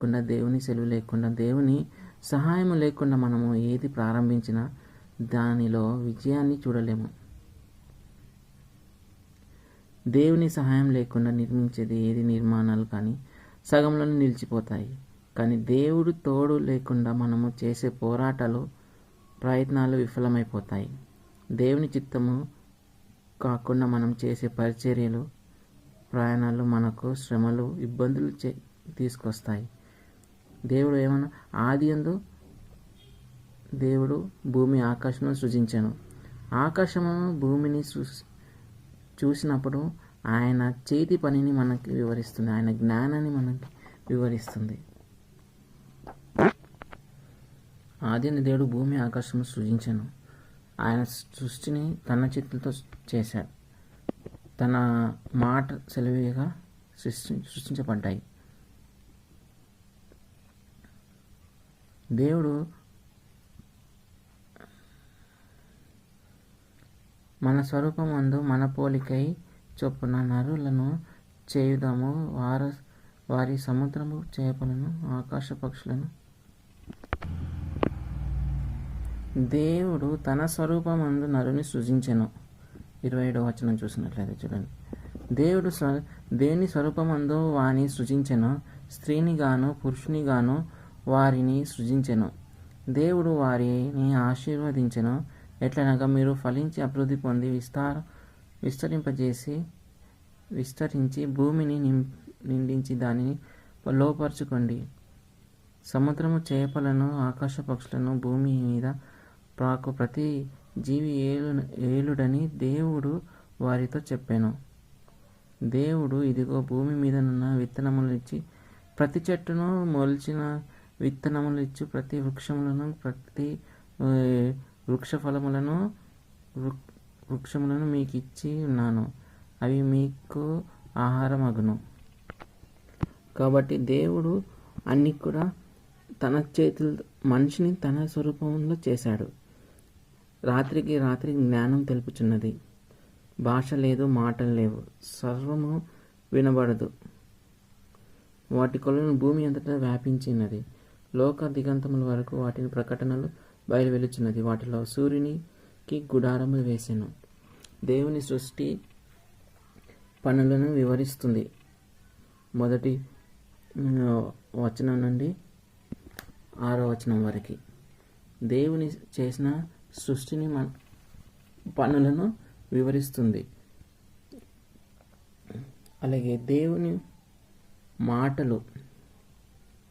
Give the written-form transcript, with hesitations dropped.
లేకుండా, దేవుని సెలవు లేకుండా, దేవుని సహాయం లేకుండా మనము ఏది ప్రారంభించినా దానిలో విజయాన్ని చూడలేము. దేవుని సహాయం లేకుండా నిర్మించేది ఏది నిర్మాణాలు కానీ సగంలోనే నిలిచిపోతాయి. కానీ దేవుడు తోడు లేకుండా మనము చేసే పోరాటాలు, ప్రయత్నాలు విఫలమైపోతాయి. దేవుని చిత్తము కాకుండా మనం చేసే పరిచర్యలు, ప్రయాణాలు మనకు శ్రమలు, ఇబ్బందులు తీసుకొస్తాయి. దేవుడు ఏమన్నా ఆదియందు దేవుడు భూమి ఆకాశమును సృజించెను. ఆకాశము భూమిని చూసినప్పుడు ఆయన చేతి పనిని మనకి వివరిస్తుంది, ఆయన జ్ఞానాన్ని మనకి వివరిస్తుంది. ఆదిని దేవుడు భూమి ఆకాశము సృజించెను. ఆయన సృష్టిని తన చేతులతో చేశాడు. తన మాట సెలవుగా సృష్టించబడ్డాయి. దేవుడు మన స్వరూపమందు మన పోలికై చొప్పున నరులను చేయుదాము, వారి సముద్రము చేపలను, ఆకాశ పక్షులను. దేవుడు తన స్వరూపమందు నరుని సృజించెను. 27వ వచనం చూసినట్లయితే చూడండి. దేవుడు దేని స్వరూపమందు వాని సృజించెను, స్త్రీని గాను పురుషుని గాను వారిని సృజించెను. దేవుడు వారిని ఆశీర్వదించెను. ఎట్లనగా మీరు ఫలించి అభివృద్ధి పొంది విస్తరించి భూమిని నిండించి దానిని లోపరుచుకోండి. సముద్రము చేపలను, ఆకాశ పక్షులను, భూమి మీద ప్రాకు ప్రతి జీవి ఏలుడని దేవుడు వారితో చెప్పాను. దేవుడు ఇదిగో భూమి మీదనున్న విత్తనములు ఇచ్చి ప్రతి చెట్టును, మొలిచిన విత్తనములు ఇచ్చు ప్రతి వృక్షములను, ప్రతి వృక్షములను మీకు ఇచ్చి ఉన్నాను, అవి మీకు ఆహారమగును. కాబట్టి దేవుడు అన్ని కూడా తన చేతులు మనిషిని తన స్వరూపంలో చేశాడు. రాత్రికి రాత్రి జ్ఞానం తెలుపుచున్నది. భాష లేదు, మాటలు లేవు, సర్వము వినబడదు. వాటి కొలను భూమి అంతటా వ్యాపించినది. లోక దిగంతముల వరకు వాటిని ప్రకటనలు బయలువెలుచున్నది. వాటిలో సూర్యునికి గుడారములు వేసెను. దేవుని సృష్టి పనులను వివరిస్తుంది. 1వ వచనం నుండి 6వ వచనం వరకు దేవుని చేసిన సృష్టిని పనులను వివరిస్తుంది. అలాగే దేవుని మాటలు